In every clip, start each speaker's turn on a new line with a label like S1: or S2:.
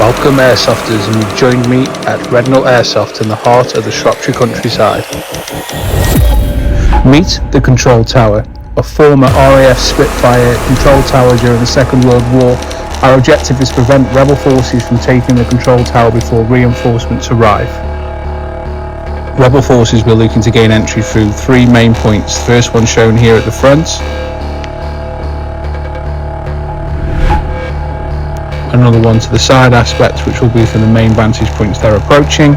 S1: Welcome Airsofters, and you've joined me at Rednal Airsoft in the heart of the Shropshire countryside. Meet the Control Tower, a former RAF Spitfire control tower during the Second World War. Our objective is to prevent rebel forces from taking the control tower before reinforcements arrive. Rebel forces were looking to gain entry through three main points, the first one shown here at the front, another one to the side aspect, which will be from the main vantage points they're approaching,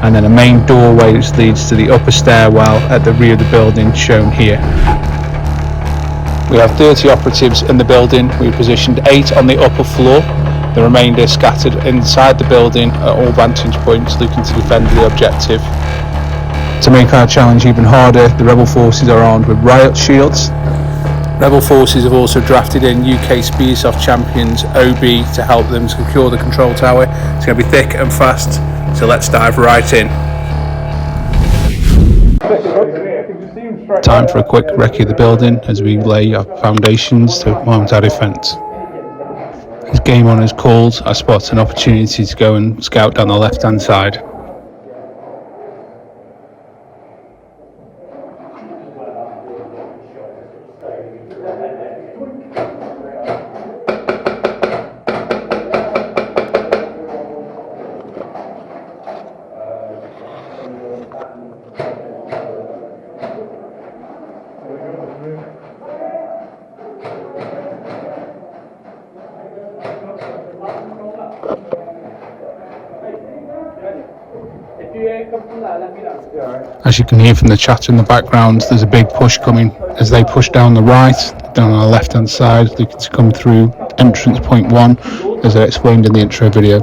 S1: and then a main doorway which leads to the upper stairwell at the rear of the building shown here. We have 30 operatives in the building. We positioned 8 on the upper floor, the remainder scattered inside the building at all vantage points looking to defend the objective. To make our challenge even harder, the rebel forces are armed with riot shields. Rebel forces have also drafted in UK SPEEDSOFT champions OB to help them secure the control tower. It's going to be thick and fast, so let's dive right in. Time for a quick recce of the building as we lay our foundations to mount our defence. As game on is called, I spot an opportunity to go and scout down the left hand side. As you can hear from the chatter in the background, there's a big push coming as they push down the right, down on the left hand side, looking to come through entrance point 1, as I explained in the intro video.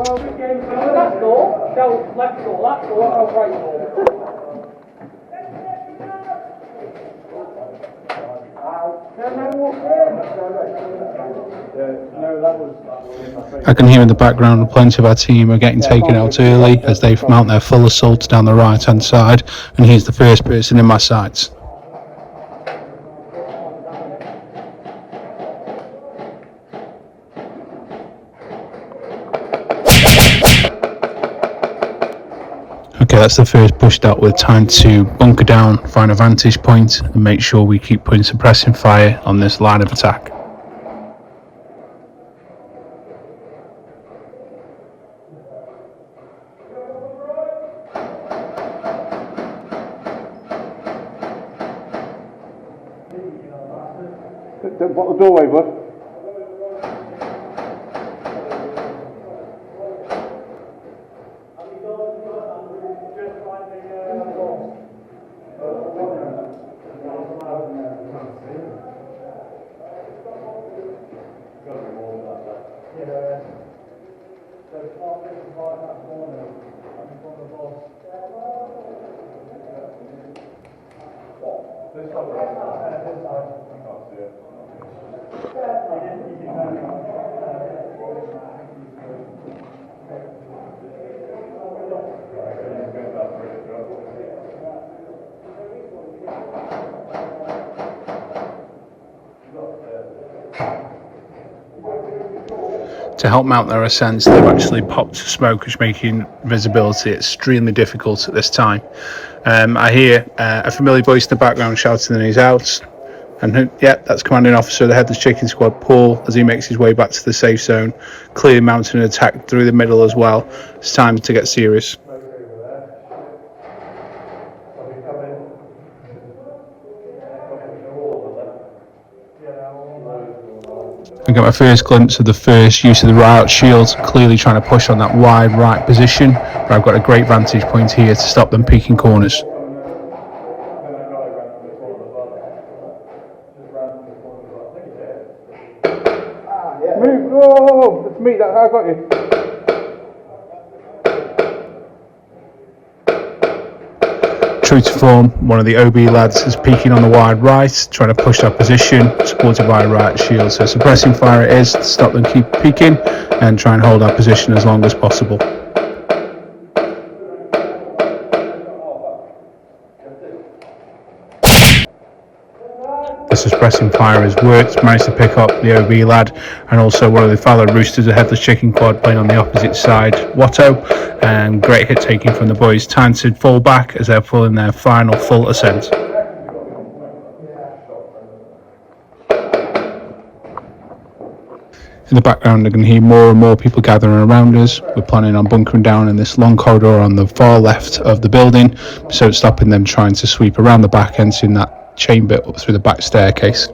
S1: I can hear in the background plenty of our team are getting taken out early as they mount their full assault down the right hand side, and here's the first person in my sights. Okay, that's the first pushed out with time to bunker down, find a vantage point and make sure we keep putting suppressing fire on this line of attack.
S2: Don't block the doorway, bud.
S1: To help mount their ascents, they've actually popped smoke, which is making visibility extremely difficult at this time. I hear a familiar voice in the background shouting in his out, and that's Commanding Officer of the Headless Chicken Squad, Paul, as he makes his way back to the safe zone, clearly mounting an attack through the middle as well. It's time to get serious. I get my first glimpse of the first use of the riot shields, clearly trying to push on that wide right position, but I've got a great vantage point here to stop them peeking corners.
S2: Move! Oh, it's me, I got you.
S1: True to form, one of the OB lads is peeking on the wide right, trying to push that position, supported by a riot shield. So suppressing fire it is to stop them keep peeking and try and hold our position as long as possible. The suppressing fire has worked, managed to pick up the OB lad and also one of the fellow roosters, a Headless chicken quad playing on the opposite side, Watto, and great hit taking from the boys. Time to fall back as they're pulling their final full ascent. In the background, I can hear more and more people gathering around us. We're planning on bunkering down in this long corridor on the far left of the building, so it's stopping them trying to sweep around the back, entering that chamber up through the back staircase.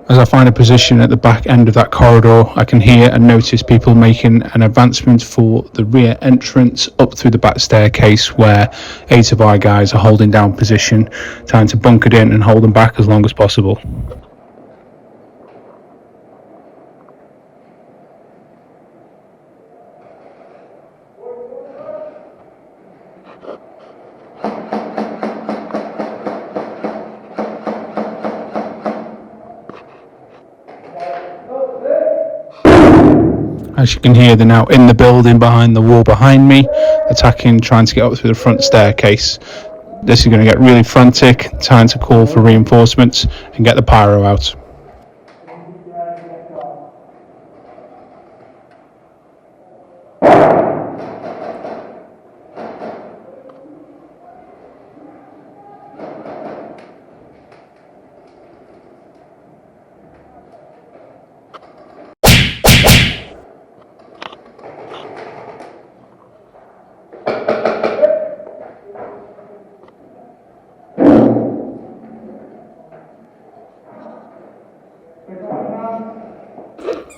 S1: As I find a position at the back end of that corridor, I can hear and notice people making an advancement for the rear entrance up through the back staircase, where 8 of our guys are holding down position, trying to bunker it in and hold them back as long as possible. As you can hear, they're now in the building behind the wall behind me, attacking, trying to get up through the front staircase. This is going to get really frantic, time to call for reinforcements and get the pyro out.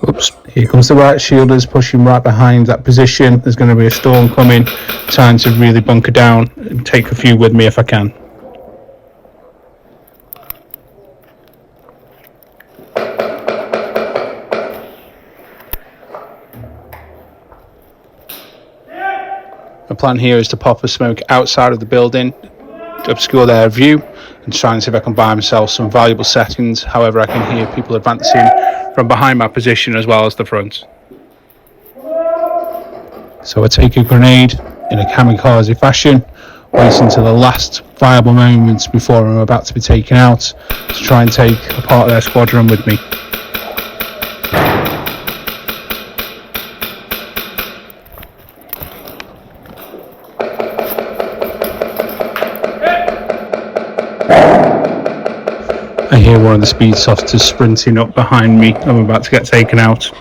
S1: Oops, here comes the right shielders pushing right behind that position. There's going to be a storm coming. Time to really bunker down and take a few with me if I can. The plan here is to pop a smoke outside of the building to obscure their view and try and see if I can buy myself some valuable seconds. However, I can hear people advancing from behind my position as well as the front. So I take a grenade in a kamikaze fashion, waiting until the last viable moments before I'm about to be taken out to try and take a part of their squadron with me. I hear one of the SPEEDSOFTs sprinting up behind me. I'm about to get taken out.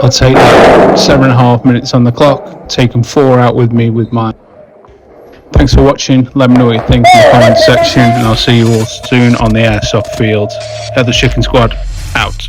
S1: I'll take that 7.5 minutes on the clock, taking 4 out with me with mine. Thanks for watching. Let me know what you think in the comment section, and I'll see you all soon on the Airsoft field. Headless Chicken Squad, out.